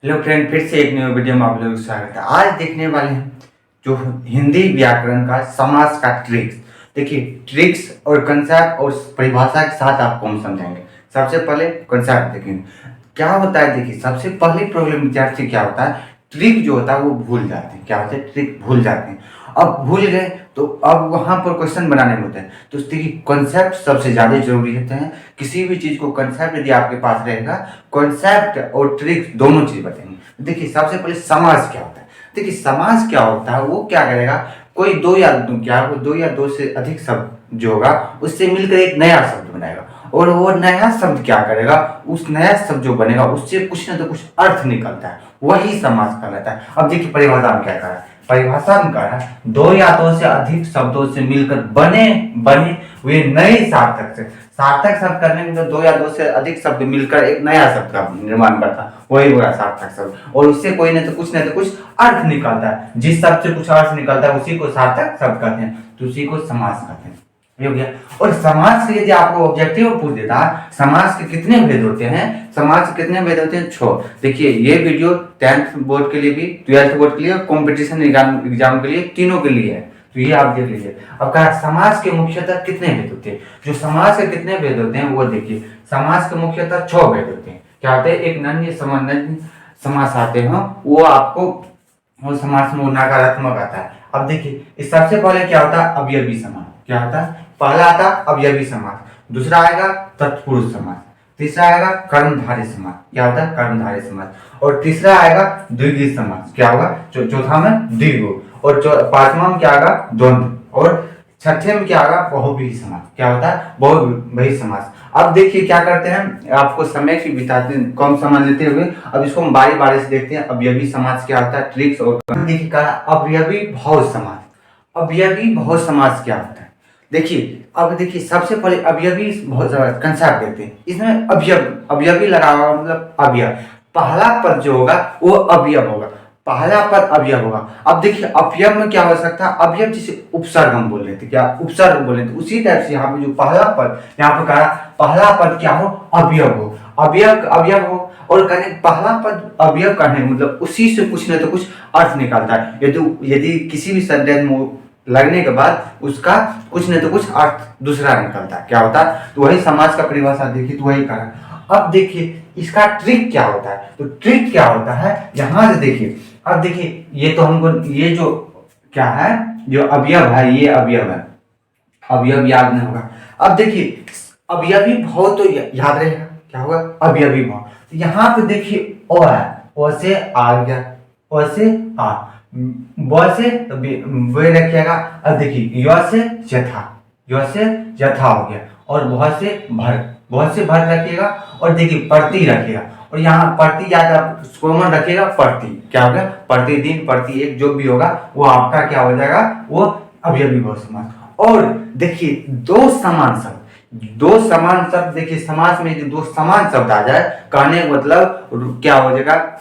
Hello friend, फिर से एक नई वीडियो में आप लोगों का स्वागत है। आज देखने वाले हैं जो हिंदी व्याकरण का समास का ट्रिक्स। देखिए, ट्रिक्स और कंसेप्ट और परिभाषा के साथ आपको हम समझाएंगे। सबसे पहले कंसेप्ट देखेंगे क्या होता है। देखिए, सबसे पहली प्रॉब्लम विद्यार्थी क्या होता है, ट्रिक जो होता है वो भूल जाते हैं। क्या होता है, ट्रिक भूल जाते हैं। अब भूल गए तो अब वहां पर क्वेश्चन बनाने में होता है। तो देखिए, कॉन्सेप्ट सबसे ज्यादा जरूरी होते हैं। किसी भी चीज को कॉन्सेप्ट यदि आपके पास रहेगा, कॉन्सेप्ट और ट्रिक्स दोनों चीज बताएंगे। देखिए, सबसे पहले समास क्या होता है। देखिए, समास क्या होता है, वो क्या करेगा, कोई दो या दो से अधिक शब्द जो होगा उससे मिलकर एक नया शब्द बनाएगा, और वो नया शब्द क्या करेगा, उस नया शब्द जो बनेगा उससे कुछ ना तो कुछ अर्थ निकलता है, वही समास कहलाता है। अब देखिए, परिभाषा में क्या कहा है, परिभाषा में कहा है दो या दो से अधिक शब्दों से मिलकर बने बने हुए नए सार्थक से। सार्थक शब्द करने में तो दो या दो से अधिक शब्द मिलकर एक नया शब्द का निर्माण करता, वही हुआ सार्थक शब्द। और उससे कोई न तो कुछ अर्थ निकलता है। जिस शब्द से कुछ अर्थ निकलता है उसी को सार्थक शब्द कहते हैं, तो उसी को समास कहते हैं। ये हो गया। और समास से यदि आपको ऑब्जेक्टिव पूछ देता है, समास के कितने भेद होते हैं, समास के कितने भेद होते हैं, 6। देखिए, ये वीडियो 10th बोर्ड के लिए भी, 12th बोर्ड के लिए, कंपटीशन एग्जाम के लिए, तीनों के लिए है। तो ये आप देख लीजिए। अब कहा समास के मुख्यतः कितने भेद होते हैं, जो समास के कितने भेद होते हैं वो देखिए। समास के मुख्यतः 6 भेद होते हैं। क्या होते हैं, एक नन्य समास आते हैं, वो आपको वो समास में नकारात्मक आता है। अब देखिए, इस सबसे पहले क्या होता है, अवयवी समास। क्या होता है, पहला आता अवयवी समास, दूसरा आएगा तत्पुरुष समास, तीसरा आएगा कर्मधारय समास। क्या होता है, कर्मधारय समास। और तीसरा आएगा द्विगु समास। क्या होगा, चौथा में द्विगु, और पांचवा में क्या आएगा, द्वंद्व, और छठे में क्या आएगा, बहुव्रीहि समास। क्या होता है, बहुव्रीहि समास। अब देखिए क्या करते हैं, आपको समय की बिताते कम समय लेते हुए अब इसको हम बारी बारी से देखते हैं। अवयवी समास क्या होता है, ट्रिक्स। और देखिए अवयवी बहु समास। अवयवी बहु समास क्या होता है, देखिए। अब देखिए, सबसे पहले अवयवी बहुत कंसेप्ट देखते हैं। इसमें अवयवी लगा हुआ मतलब अवयव, पहला पद जो होगा वो अवयव होगा, पहला पद अवयव होगा। अब देखिए, अवयव में क्या हो सकता है, अवयव जिसे उपसर्ग हम बोल रहे थे, क्या उपसर्ग बोल रहे थे, उसी टाइप से यहाँ पे जो पहला पद यहाँ पे कहा, पहला पद क्या हो, अवयव हो, अवयव हो। और कहने पहला पद अवयव कहने मतलब उसी से कुछ न तो कुछ अर्थ निकलता है। यदि किसी भी सेंटेंस में लगने के बाद उसका कुछ न तो कुछ अर्थ दूसरा निकलता है, क्या होता है, तो वही समास का परिभाषा देखिए, तो वही कहा। अब देखिए इसका ट्रिक क्या होता है, तो ट्रिक क्या होता है, यहां से देखिए। अब देखिए, ये तो हमको ये जो क्या है, जो अवयव है, ये अवयव है, अवयव याद नहीं होगा। अब देखिए, अवयवी भाव तो याद रहेगा, क्या होगा, अवयवी भाव। तो यहाँ पे देखिए ओ है, ओ से आ गया, ओ से आ, ब से वे रखिएगा। अब देखिए, य से यथा, य से यथा हो गया, और बहुत से भर रखिएगा। और देखिए, प्रति रखिएगा, और यहाँ प्रति याद कॉमन रखिएगा, प्रति क्या होगा, प्रतिदिन, प्रति एक, जो भी होगा वो आपका क्या हो जाएगा, वो अवयवी बहु समास। और देखिए, दो समान शब्द देखिए, समास में जो दो समान शब्द आ जाए, कहने का मतलब क्या हो जाएगा,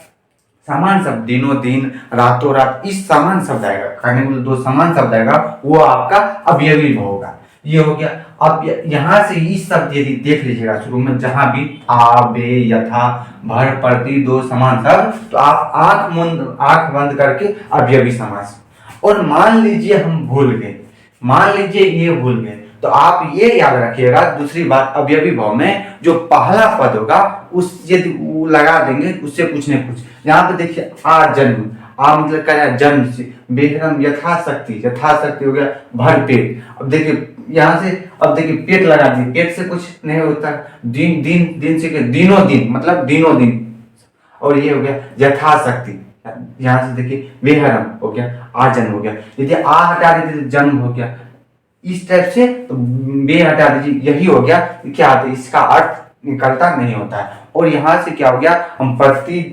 समान शब्द, दिनों दिन, रातों रात, इस समान शब्द आएगा, कहने का मतलब दो समान शब्द आएगा, वो आपका अवयवी होगा। ये हो गया। अब यहाँ से इस शब्द यदि देख लीजिएगा शुरू में, जहां भी आ, बे, यथा, भर, प्रति, दो समान शब्द, तो आप आंख बंद करके अवयवी समास। और मान लीजिए हम भूल गए, मान लीजिए ये भूल गए, तो आप ये याद रखिएगा, दूसरी बात, अवयवी भाव में जो पहला पद होगा उस यदि लगा देंगे उससे कुछ न कुछ। यहाँ पे देखिए, आ जन्म, आ मतलब क्या है, जन्म से, बेहरम यथाशक्ति हो गया, भर पेट। अब देखिए यहाँ से, अब देखिए पेट लगा दिए, पेट से कुछ नहीं होता, दिन से दिनों दिन मतलब दिनों दिन। और ये हो गया यथाशक्ति, यहाँ से देखिए बेहरम हो गया, आ जन्म हो गया। यदि आ हटा देते तो जन्म हो गया, इस टाइप से। तो बे हटा दीजिए, यही हो गया। क्या होता है, इसका अर्थ निकलता नहीं होता है। और यहाँ से क्या हो गया, हम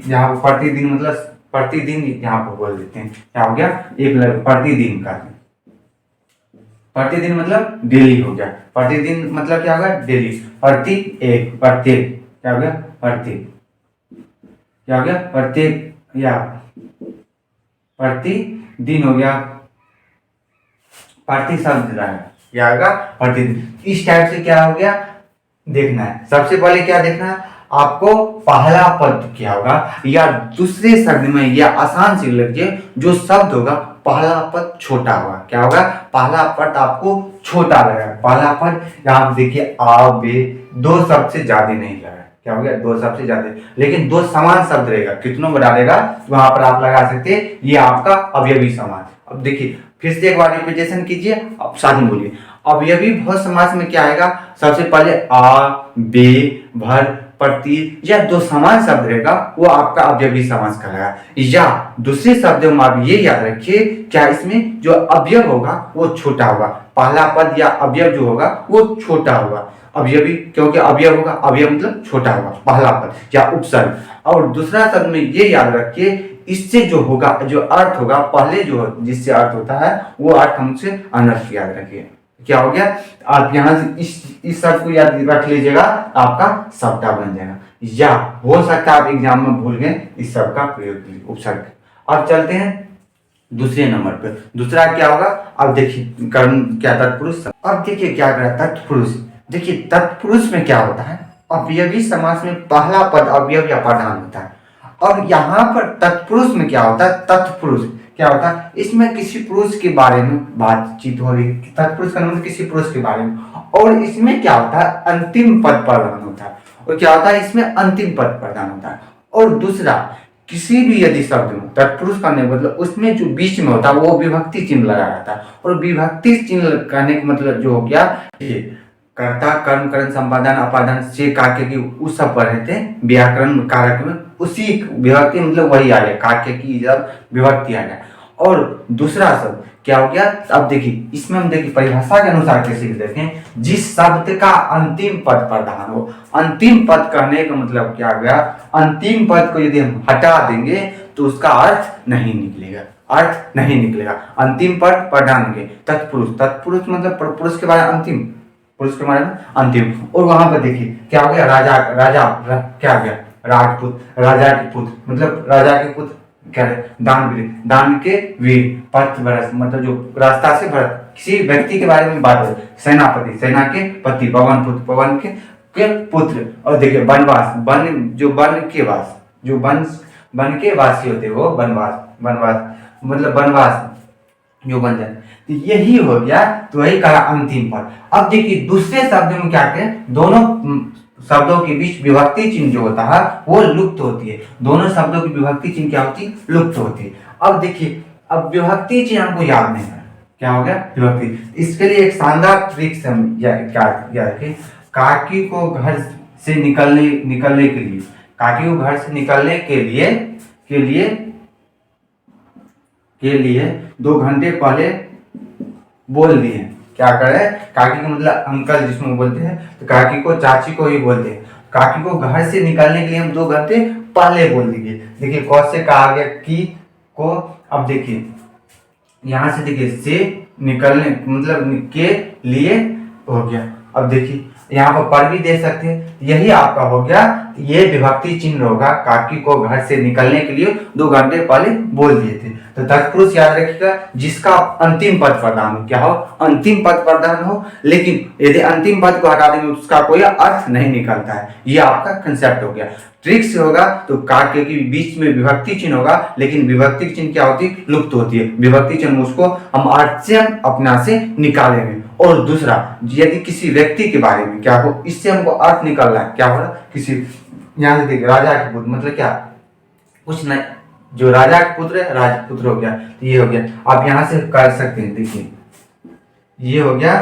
यहाँ प्रतिदिन मतलब प्रतिदिन यहाँ पर बोल देते हैं, क्या हो गया, एक प्रतिदिन का, प्रतिदिन मतलब डेली हो गया, प्रतिदिन मतलब क्या होगा, डेली, प्रत्येक क्या हो गया, प्रत्येक क्या हो गया, प्रत्येक या प्रतिदिन हो गया, प्रति शब्द रहेगा, क्या होगा, प्रतिदिन। इस टाइप से क्या हो गया देखना है। सबसे पहले क्या देखना है, आपको पहला पद क्या होगा, या दूसरे शब्द में या आसान से लिखिए, जो शब्द होगा पहला पद छोटा होगा। क्या होगा, पहला पद आपको छोटा लगेगा। पहला पद यहाँ देखिए आ बे, दो शब्द से ज्यादा नहीं लगा। क्या हो गया, दो शब्द से ज्यादा, लेकिन दो समान शब्द रहेगा, कितनों में डालेगा वहां पर आप लगा सकते हैं, ये आपका अवयवी समास। अब देखिए फिर से एक बार रिपीटेशन कीजिए, अब साथ में बोलिए। अवयवी बहु समास में क्या आएगा, सबसे पहले आ बे भर प्रति या दो समान शब्द रहेगा, वो आपका अवयवी समास कहलाएगा। या दूसरे शब्दों में आप ये याद रखिए, क्या इसमें जो अवयव होगा वो छोटा होगा, पहला पद या अवयव जो होगा वो छोटा होगा। अवयवी क्योंकि अवयव होगा, अवयव मतलब छोटा होगा, पहला पद या उपसर्ग। और दूसरा शब्द में ये याद रखिए, इससे जो होगा, जो अर्थ होगा, पहले जो जिससे अर्थ होता है वो अर्थ हमसे अनर्थ याद रखिए। क्या हो गया, आप यहाँ से इस शब्द को याद रख लीजिएगा, आपका शब्द बन जाएगा। या हो सकता है आप एग्जाम में भूल गए इस शब्द का प्रयोग, उपसर्ग। अब चलते हैं दूसरे नंबर पे, दूसरा क्या होगा, अब देखिए कर्म क्या, तत्पुरुष। अब देखिए क्या करा तत्पुरुष। देखिए तत्पुरुष में क्या होता है, अवयवी समास में पहला पद अवयव या प्रधान होता है। और यहाँ पर तत्पुरुष में क्या होता है, तत्पुरुष क्या होता है, इसमें किसी पुरुष के बारे में बातचीत हो रही है, तत्पुरुष का मतलब किसी पुरुष के बारे में। और इसमें क्या होता है, अंतिम पद प्रधान होता है। और क्या होता है, इसमें अंतिम पद प्रधान होता है। और दूसरा, किसी भी यदि शब्द में तत्पुरुष का नहीं मतलब उसमें जो बीच में होता है वो विभक्ति चिन्ह लगा रहता है। और विभक्ति चिन्ह करने का मतलब जो हो गया, कर्ता कर्म करण संपादन अपादान से काके की उस सब पढ़े थे व्याकरण कारक में, उसी विभक्ति मतलब वही आ गया, काके की जब विभक्ति आ गया। और दूसरा शब्द क्या हो गया, अब देखिए इसमें हम देखिए परिभाषा के अनुसार कैसे देखें, जिस शब्द का अंतिम पद प्रधान हो। अंतिम पद कहने का मतलब क्या गया, अंतिम पद को यदि हम हटा देंगे तो उसका अर्थ नहीं निकलेगा, अर्थ नहीं निकलेगा। अंतिम पद प्रधान के तत्पुरुष, तत्पुरुष मतलब पुरुष के बारे में अंतिम, पुरुष के बारे में अंतिम। और वहां पर देखिए क्या हो गया, राजा, क्या हो गया, राजपूत, राजा के पुत्र मतलब राजा के पुत्र क्या है, दानवीर, दान के वीर, पथ बरस मतलब जो रास्ता से भरत, किसी व्यक्ति के बारे में बात हो। सेनापति, सेना के पति, पवन पुत्र, पवन के पुत्र। और देखिए वनवास, वन जो वन के वास, जो वन के वासी होते वो वनवास, वनवास मतलब वनवास जो बन जाए, तो यही हो गया, तो वही कहा अंतिम पद। अब देखिए दूसरे शब्द में क्या करें, दोनों शब्दों के बीच विभक्ति चिन्ह जो होता है वो लुप्त होती है। दोनों शब्दों की विभक्ति चिन्ह क्या होती है, लुप्त होती है। अब देखिए, अब विभक्ति चिन्ह हमको याद नहीं है, क्या हो गया विभक्ति। इसके लिए एक शानदार ट्रिक्स हम याद रखें, काकी को घर से निकलने के लिए, काकी को घर से निकलने के लिए 2 घंटे पहले बोल दिए। क्या करे, काकी को मतलब अंकल जिसमें बोलते हैं, तो काकी को चाची को ही बोलते हैं। काकी को घर से निकलने के लिए हम 2 घंटे पहले बोल दीजिए। देखिए कौन से कहा गया की को, अब देखिए यहाँ से देखिए से निकलने मतलब के लिए हो गया। अब देखिए यहाँ पर भी दे सकते हैं, यही आपका हो गया, ये विभक्ति चिन्ह होगा, काकी को घर से निकलने के लिए 2 घंटे पहले बोल दिए थे। तो तत्पुरुष याद रखिएगा, जिसका अंतिम पद प्रधान हो, क्या हो, अंतिम पद प्रधान हो। लेकिन यदि अंतिम पद को हटा देंगे तो उसका कोई अर्थ नहीं निकलता है। ये आपका कंसेप्ट हो गया। ट्रिक से होगा तो काके के बीच में विभक्ति चिन्ह होगा, लेकिन विभक्ति चिन्ह क्या होती है, लुप्त होती है। विभक्ति चिन्ह उसको हम अर्थ से अपना से निकालेंगे। और दूसरा, यदि किसी व्यक्ति के बारे में क्या हो, इससे हमको अर्थ निकलना है, क्या हो रहा, किसी यहाँ से देखिए राजा के पुत्र मतलब क्या, कुछ नहीं, जो राजा के पुत्र है राजपुत्र हो गया, तो ये हो गया। आप यहाँ से कर सकते हैं, देखिए ये हो गया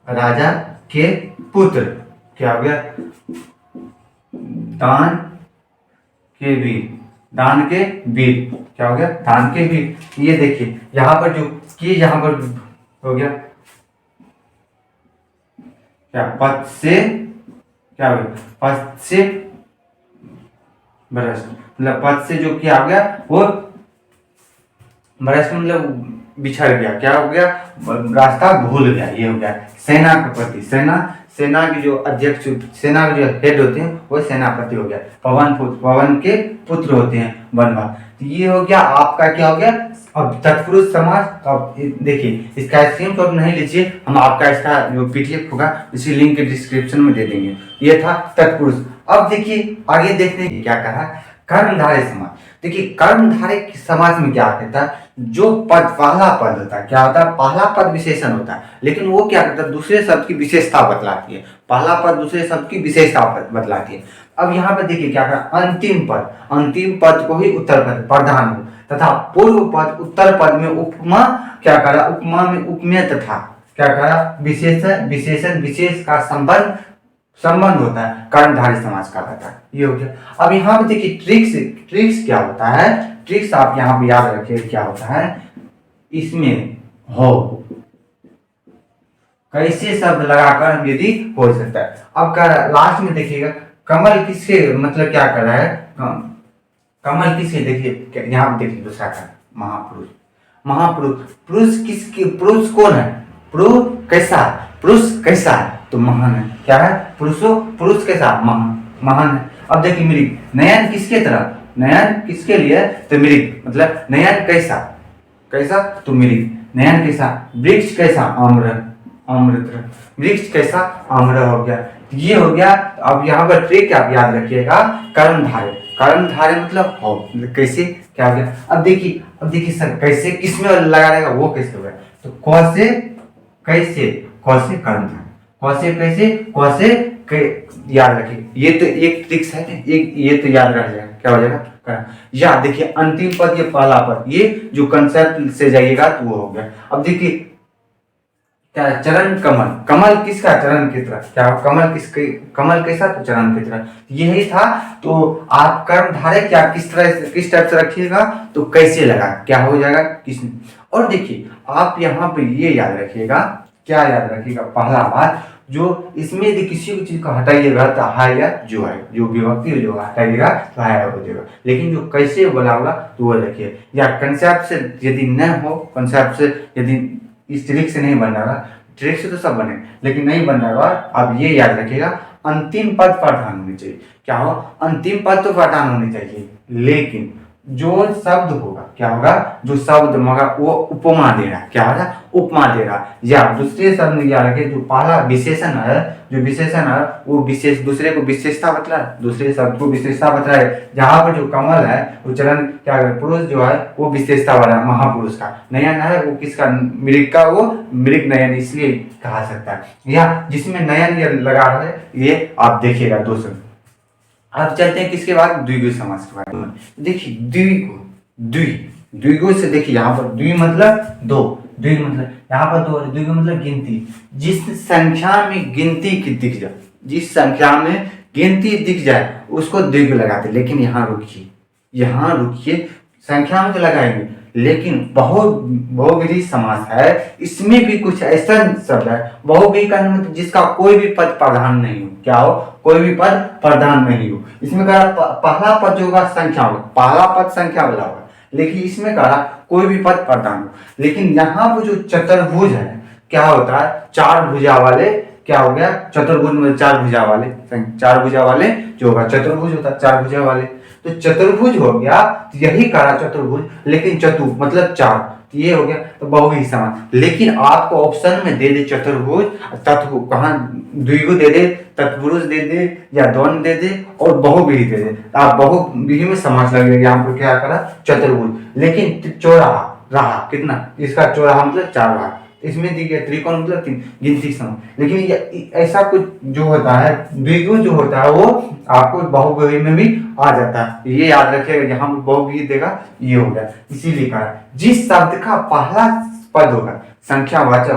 राजा के पुत्र, क्या हो गया, दान के वीर, दान के वीर, क्या हो गया, दान के वीर। ये देखिए यहाँ पर जो कि यहाँ पर हो गया क्या, पद से क्या हो गया, पद से भ्रष्ट मतलब पद से जो क्या हो गया वो भ्रष्ट मतलब बिछड़ गया, क्या हो गया, रास्ता भूल गया, ये हो गया। सेना के प्रति, सेना के जो अध्यक्ष, सेना के जो हेड होते हैं वो सेनापति हो गया। पवन पुत्र, पवन के पुत्र होते हैं वनवास। तो ये हो गया आपका क्या हो गया। अब तत्पुरुष समास, अब देखिए इसका स्क्रीनशॉट नहीं लीजिए, हम आपका इसका जो पीडीएफ होगा इसी लिंक के डिस्क्रिप्शन में दे देंगे। ये था तत्पुरुष। अब देखिए आगे देखने क्या कहा, कर्मधारय समास। देखिए कर्मधारय समास में क्या कहता है, जो पद पहला पद होता है क्या होता है, पहला पद विशेषण होता है, लेकिन वो क्या करता है दूसरे शब्द की विशेषता बतलाती है। पहला पद दूसरे शब्द की विशेषता बतलाती है। अब यहाँ पे देखिए क्या कहा, अंतिम पद को ही उत्तर पद प्रधान हो तथा पूर्व पद उत्तर पद में उपमा क्या करा, उपमा में उपमेय तथा क्या करा विशेषण विशेष का संबंध होता है, कर्मधारय समास का रहता है। ये हो गया। अब यहाँ पे देखिए ट्रिक्स क्या होता है, ट्रिक्स आप यहाँ पे याद रखिए क्या होता है, इसमें हो कैसे शब्द लगाकर हम यदि हो सकता है। अब लास्ट में देखिएगा कमल किसके मतलब क्या कर रहा है, कमल किसके, देखिए यहाँ पे देखिए दूसरा का महापुरुष पुरुष किसके, पुरुष कौन है, पुरुष कैसा है तो महान है। क्या है, पुरुष कैसा महान है। अब देखिए मृग, नयन किसके तरफ, नयन किसके लिए तो मृग, मतलब नयन कैसा तो मृग, नयन कैसा, वृक्ष कैसा अमृत, वृक्ष कैसा अम्र हो गया। ये हो गया। अब यहाँ पर ट्रिक आप याद रखिएगा, कर्मधारय मतलब हो, कैसे क्या हो गया। अब देखिए सर कैसे किसमें लगा रहेगा, वो कैसे होगा, तो कैसे याद रखिए। ये तो एक ट्रिक्स है, एक ये तो याद रख जाएगा, क्या हो जाएगा या देखिए अंतिम पद ये पहला पद, ये जो कंसेप्ट से जाइएगा तो वो हो गया। अब देखिए क्या, चरण कमल किसका, चरण की तरफ, क्या कमल कैसा तो चरण की तरफ, यही था। तो आप कर्मधारय क्या किस टाइप से रखिएगा तो कैसे लगा, क्या हो जाएगा किस। और देखिए आप यहाँ पे ये याद रखिएगा, क्या याद रखिएगा, पहला बात जो इसमें यदि किसी भी चीज को हटाइएगा तो है या जो है, जो विभक्ति जो हटाइएगा तो है हो जाएगा, लेकिन जो कैसे बोला होगा तो वो रखिए। या कंसेप्ट से यदि न हो, कंसेप्ट से यदि इस ट्रिक से नहीं बन रहा, ट्रिक से तो सब बने लेकिन नहीं बन रहा, अब ये याद रखिएगा अंतिम पद प्रधान होनी चाहिए। क्या हो, अंतिम पद तो प्रधान होनी चाहिए, लेकिन जो शब्द होगा क्या होगा, जो शब्द होगा वो उपमा दे रहा, क्या होगा उपमा दे रहा, या दूसरे शब्द में क्या रखे, जो पहला विशेषण है, जो विशेषण है वो विशेष दूसरे को विशेषता बतला, दूसरे शब्द को विशेषता बतलाए। जहाँ पर जो कमल है वो चरण क्या करे, पुरुष जो है वो विशेषता वाला महापुरुष का, नयन है वो किसका, मृग का, वो मृग नयन इसलिए कहा सकता है। या जिसमें नयन ये लगा रहा है, ये आप देखिएगा दो शब्द। अब चलते हैं किसके बाद, द्विगु समास के बारे में। देखिए द्विगु से देखिए यहाँ पर द्वि मतलब दो, द्वि मतलब यहाँ पर दो, द्विगु मतलब गिनती, जिस संख्या में गिनती की दिख जाए, जिस संख्या में गिनती दिख जाए उसको द्विगु लगाते। लेकिन यहाँ रुकिए, संख्या में तो लगाएंगे, लेकिन बहुव्रीहि समास है, इसमें भी कुछ ऐसा शब्द है बहुव्रीहि का मतलब जिसका कोई भी पद प्रधान नहीं हो, क्या हो, कोई भी पद प्रधान नहीं हो। इसमें कहा पहला पद जो होगा संख्या होगा, पहला पद संख्या वाला होगा, लेकिन इसमें कहा कोई भी पद प्रधान हो। लेकिन यहाँ पर जो चतुर्भुज है क्या होता है, चार भुजा वाले, क्या हो गया चतुर्भुज में चार भुजा वाले जो होगा चतुर्भुज होता है, चार भुजा वाले, तो चतुर्भुज हो गया, तो यही कहा चतुर्भुज, लेकिन चतु मतलब चार, तो ये हो गया तो बहुव्रीहि समास। लेकिन आपको ऑप्शन में दे दे चतुर्भुज, तत्व कहाँ द्विगु दे दे, तत्पुरुष दे दे, या द्वंद्व दे दे और बहुव्रीहि दे दे, तो आप बहुव्रीहि में समास लगेगा। यहाँ पर क्या करा चतुर्भुज, लेकिन चौराहा रहा कितना, इसका चौराहा मतलब चार रहा, इसमें दी गया त्रिकोण मतलब तीन, गिनती समास। लेकिन ये ऐसा कुछ जो होता है द्विगु जो होता है वो आपको बहुव्रीहि में भी आ जाता है, ये याद रखिएगा। यहाँ पर बहुव्रीहि देगा ये हो गया, इसीलिए कहा जिस शब्द का पहला पद होगा संख्यावाचक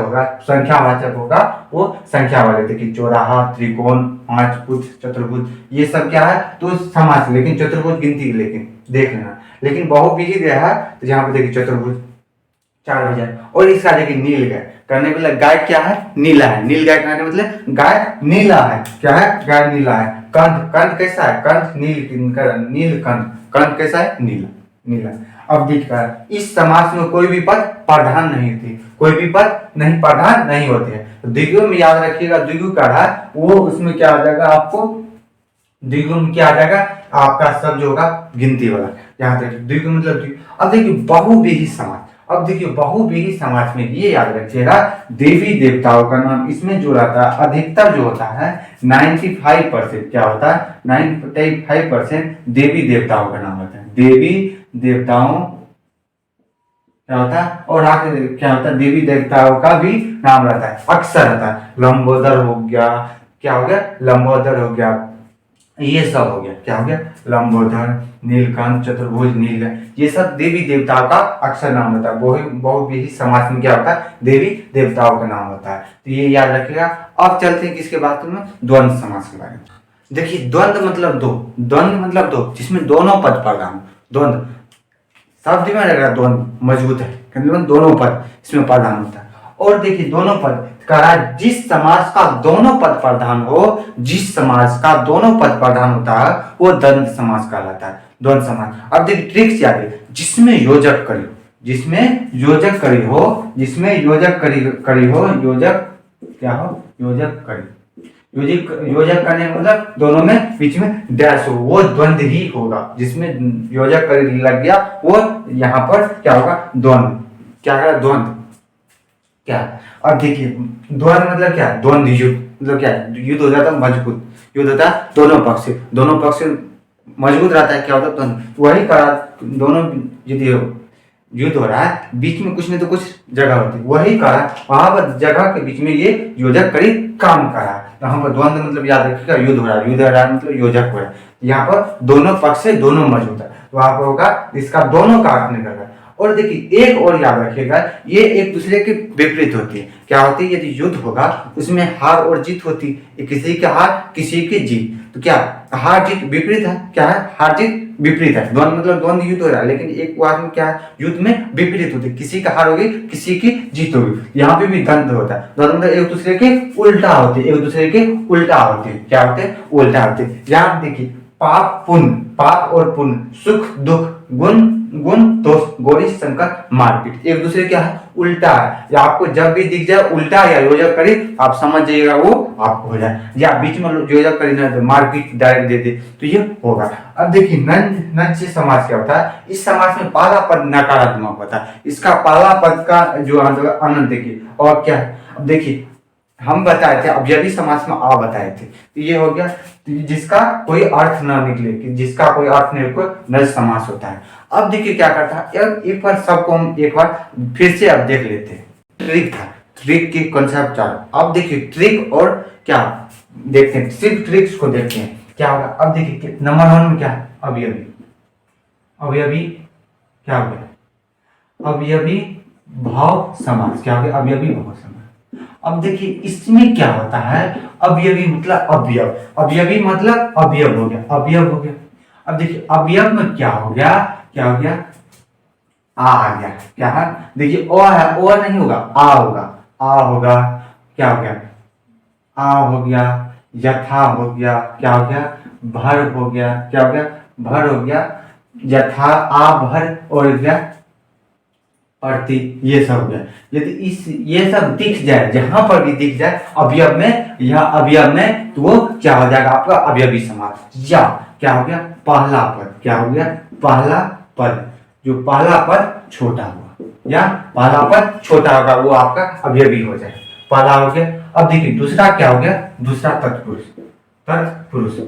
होगा वो संख्या वाले, देखिए चौराहा, त्रिकोण, पांचभुज, चतुर्भुज, ये सब क्या है तो समास, लेकिन चतुर्भुज गिनती, लेकिन देख लेना। लेकिन बहुव्रीहि दिया है तो यहाँ पे देखिए चतुर्भुज चार भुजा, और इसका देखिए नील गाय करने मतलब गाय क्या है, नीला है, नील गाय करने मतलब गाय नीला है, क्या है गाय नीला है। कंठ कैसा है, कंठ नील कंठ कैसा है, नीला। अब देखिए इस समास में कोई भी पद प्रधान नहीं थे, कोई भी पद नहीं प्रधान नहीं होते हैं। तो द्विगु में याद रखिएगा, द्विगु का है वो उसमें क्या आ जाएगा, आपको द्विगु में क्या आ जाएगा आपका शब्द जो होगा गिनती वाला। यहाँ तक द्वि का मतलब द्वि। अब देखिए बहुव्रीहि समाज, अब देखिए बहुव्रीहि समाज में ये याद रखिएगा देवी देवताओं का नाम इसमें जो रहता है अधिकतर जो होता है 95% क्या होता है 95% देवी देवताओं का नाम होता है, देवी देवताओं क्या होता है और आगे क्या होता है देवी देवताओं का भी नाम रहता है, अक्सर रहता है। लंबोदर हो गया, क्या हो गया लंबोदर हो गया, ये सब हो गया क्या हो गया लंबोदर, नीलकंठ, चतुर्भुज, नील, ये सब देवी देवताओं का अक्सर नाम होता है। बहुव्रीहि समाज में क्या होता है देवी देवताओं का नाम होता है, तो ये याद रखिएगा। अब चलते हैं किसके बात में द्वंद्व समास के बारे में। देखिए द्वंद्व मतलब दो, द्वंद्व मतलब दो जिसमें दोनों पद प्रधान, द्वंद्व शब्द में रहेगा द्वंद्व मजबूत है मतलब दोनों पद इसमें प्रधान होता है। और देखिए दोनों पद कहा जिस समाज का दोनों पद प्रधान हो, जिस समाज का दोनों पद प्रधान होता है वो द्वंद्व समास कहलाता है, द्वंद्व समास। अब देखिए ट्रिक्स याद है जिसमें योजक करी हो, जिसमें योजक करी हो, जिसमें योजक करी हो, योजक क्या हो योजक करी, योजक करने मतलब दोनों में बीच में डैश हो वो द्वंद्व ही होगा, जिसमें योजक करी लग गया वो यहाँ पर क्या होगा द्वंद्व, क्या होगा द्वंद्व क्या। अब देखिए द्वंद्व मतलब क्या द्वंद्व युद्ध मतलब क्या युद्ध हो जाता है मजबूत, युद्ध होता है दोनों पक्ष से मजबूत रहता है क्या होता है द्वंद्व, वही करा दोनों यदि युद्ध हो रहा है बीच में कुछ नहीं तो कुछ जगह होती है वही करा, वहां पर जगह के बीच में ये योजक करी काम करा, यहाँ पर द्वंद्व मतलब याद रखिएगा युद्ध हो रहा है मतलब योजक हो रहा है, यहाँ पर दोनों पक्ष से दोनों मौजूद है तो वहां पर होगा इसका दोनों का अर्थ निकल रहा है। और देखिए एक और याद रखिएगा ये एक दूसरे के विपरीत होती है, क्या होती है यदि युद्ध होगा उसमें हार और जीत होती है, किसी की हार किसी की जीत, तो क्या हार जीत विपरीत है, क्या है हार जीत विपरीत है, द्वंद्व मतलब द्वंद्व युद्ध हो रहा है लेकिन एक बार में क्या है युद्ध में विपरीत होती है, किसी का हार होगी किसी की जीत होगी, यहाँ पे भी द्वंद्व होता है, द्वंद्व मतलब एक दूसरे के उल्टा होते हैं, एक दूसरे के उल्टा होते हैं, क्या होते हैं उल्टा होते हैं। यहाँ देखिए पाप पुण्य, पाप और पुण्य, सुख दुख, गुण दोष, गौरी संकट मारपीट, एक दूसरे क्या है उल्टा है, या आपको जब भी दिख जाए उल्टा या योजक करी आप समझ जाइएगा वो आपको हो जाए, या बीच में योजक करी ना तो मारपीट डायरेक्ट दे दे तो ये होगा। अब देखिए नंच समास क्या होता है, इस समास में पहला पद नकारात्मक होता है, इसका पहला पद का जो अनंत देखिए और क्या है। अब देखिए हम बताए थे अवयवी समास में आ बताए थे तो ये हो गया जिसका कोई अर्थ ना निकले, कि जिसका कोई अर्थ नहीं कोई नज समास होता है। अब देखिए क्या करता है एक बार सबको हम एक बार फिर से अब देख लेते हैं, ट्रिक था, ट्रिक की कॉन्सेप्ट चालू। अब देखिए ट्रिक और क्या देखते हैं, सिर्फ ट्रिक्स को देखते हैं क्या होगा। अब देखिए नंबर 1 में क्या है अवयवी, अवयवी क्या हो गया अवयवी भाव समास, क्या हो गया अवयवी भाव समास। अब देखिए इसमें क्या होता है अवयवी मतलब अवयव, अवयवी मतलब अवयव हो गया, अवयव हो गया। अब देखिए अवयव में क्या हो गया आ गया, क्या है देखिए ओ है, ओ नहीं होगा आ होगा, आ होगा, क्या हो गया आ हो गया, यथा हो गया, क्या हो गया भर हो गया, क्या हो गया भर हो गया, यथा आ भर और गया अर्थी, ये सब हो गया। यदि इस ये सब दिख जाए जहां पर भी दिख जाए अवयव में, यह अवयव में तो वो क्या हो जाएगा आपका अवयवी समास। या क्या हो गया पहला पद, क्या हो गया पहला पद, जो पहला पद छोटा हुआ या पहला पद छोटा होगा वो आपका अवयवी हो जाए, पहला हो गया। अब देखिए दूसरा क्या हो गया दूसरा तत्पुरुष, तत्पुरुष।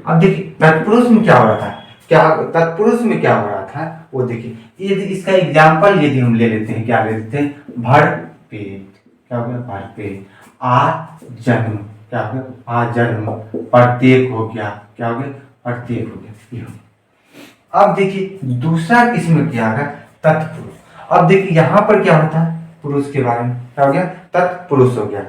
अब देखिए तत्पुरुष में क्या हो रहा था, क्या तत्पुरुष में क्या हो रहा था वो देखिए, यदि इसका एग्जाम्पल यदि हम ले लेते हैं, क्या ले लेते हैं भर पेट, क्या हो गया भर पेट, आ जन्म, क्या हो गया आ जन्म, प्रत्येक हो गया, क्या हो गया प्रत्येक हो गया, ये हो गया। अब देखिए दूसरा किसमें क्या होगा तत्पुरुष। अब देखिए यहां पर क्या होता है पुरुष के बारे में, क्या हो गया तत्पुरुष हो गया।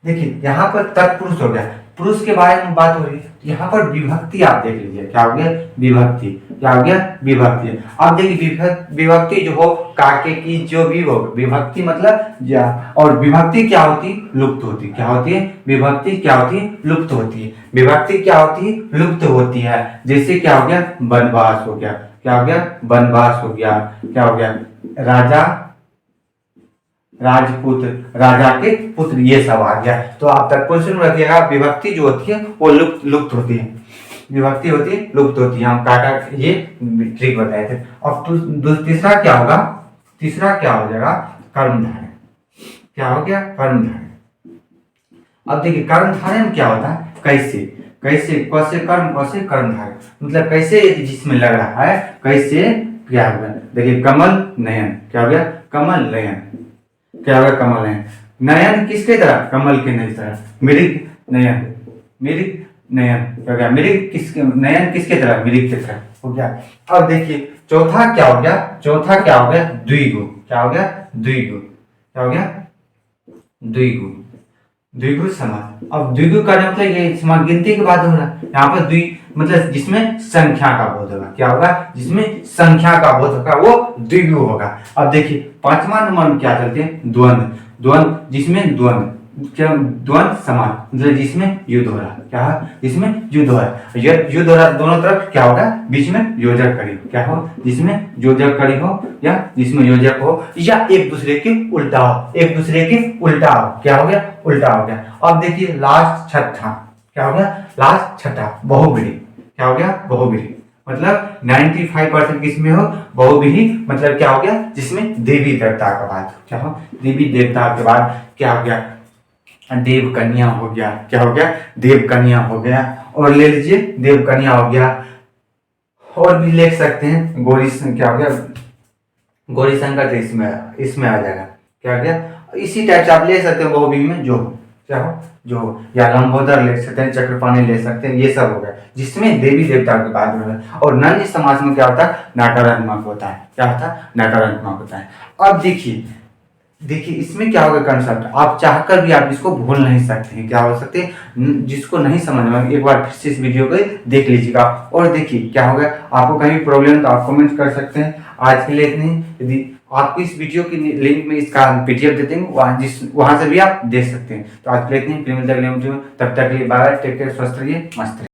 देखिए यहाँ पर तत्पुरुष हो गया, पुरुष के बारे में बात हो रही है, यहाँ पर विभक्ति आप देख लीजिए, क्या हो गया विभक्ति, क्या हो गया विभक्ति। अब देखिए विभक्ति जो हो काके की जो भी हो, विभक्ति मतलब या, और विभक्ति क्या होती लुप्त होती, क्या होती है विभक्ति क्या होती है लुप्त होती है, विभक्ति क्या होती है लुप्त होती है। जैसे क्या हो गया वनवास हो गया, क्या हो गया वनवास हो गया, क्या हो गया राजा राजपूत, राजा के पुत्र, ये सब आ गया। तो आप तत्पुरुष में रखिएगा। विभक्ति जो होती है वो लुप्त होती है, विभक्ति होती है लुप्त होती है। हम काका ये ट्रिक बताए थे। अब तीसरा क्या होगा, तीसरा क्या हो जाएगा, कर्मधारय। क्या हो गया, कर्मधारय। अब देखिए कर्मधारय में क्या होता है, कैसे कैसे कैसे कर्म कैसे कर्मधारय, मतलब कैसे जिसमें लग रहा है, कैसे क्या होगा। देखिए कमल नयन, क्या हो गया, कमल नयन, क्या होगा, कमल नयन। नयन किसके तरह, कमल के नयन तरह। मृग नयन, मृग नयन, क्या हो गया, मृग किसके, नयन किसके तरह, मृग की तरह हो गया। अब देखिए चौथा क्या हो गया, चौथा क्या हो गया, द्विगु। क्या हो गया, द्विगु। क्या हो गया, द्विगु, द्विगु समास। अब द्विगु का मतलब ये समास गिनती के बाद हो रहा है। यहाँ पर द्वि मतलब जिसमें संख्या का बोध होगा, क्या होगा, जिसमें संख्या का बोध होगा वो द्विगु होगा। अब देखिए पांचवा नंबर में क्या चलते हैं, द्वंद, द्वंद जिसमें द्वंद, क्या द्वंद समास मतलब जिसमें युद्ध हो रहा है, क्या है, जिसमें युद्ध हो रहा है, युद्ध हो रहा है दोनों तरफ, क्या होगा, बीच में योजक कड़ी, क्या हो, जिसमें योजक कड़ी हो या जिसमें योजक हो या एक दूसरे के उल्टा हो, एक दूसरे के उल्टा हो, क्या हो गया, उल्टा हो गया। अब देखिए लास्ट छठा, क्या हो गया, लास्ट छठा बहुब्रीहि, क्या हो गया, बहुब्रीहि मतलब 95% किसमें हो, बहुब्रीहि मतलब क्या हो गया, जिसमें देवी देवता का बात, क्या हो, देवी देवता के बाद क्या हो गया, देव कन्या हो गया, क्या हो गया, देव कन्या हो गया। और ले लीजिए देव कन्या हो गया, और भी लिख सकते हैं गौरी, क्या हो गया, गौरी शंकर, इसमें आ जाएगा, क्या हो गया। इसी टाइप से आप ले सकते हैं बहुब्रीहि में जो, क्या हो, जो, या लंबोदर ले सकते हैं, चक्रपाणी ले सकते हैं, ये सब हो गया जिसमें देवी देवता की बात हो रहा है। और नन्य समाज में क्या होता है, नकारात्मक होता है, क्या होता है, नकारात्मक होता है। अब देखिए देखिए इसमें क्या होगा कंसेप्ट, आप चाहकर भी आप इसको भूल नहीं सकते हैं, क्या हो सकते हैं, जिसको नहीं समझ में एक बार फिर से इस वीडियो को देख लीजिएगा। और देखिए क्या होगा, आपको कहीं प्रॉब्लम तो आप कमेंट कर सकते हैं। आज के लिए इतनी, यदि आपको इस वीडियो की लिंक में इसका पीडीएफ दे देंगे, वहां से भी आप देख सकते हैं। तो आज के लिए इतनी, फिर मिलते हैं अगले वीडियो में, तब तक के लिए बाय, टेक केयर, स्वस्थ रहिए, मस्त रहिए।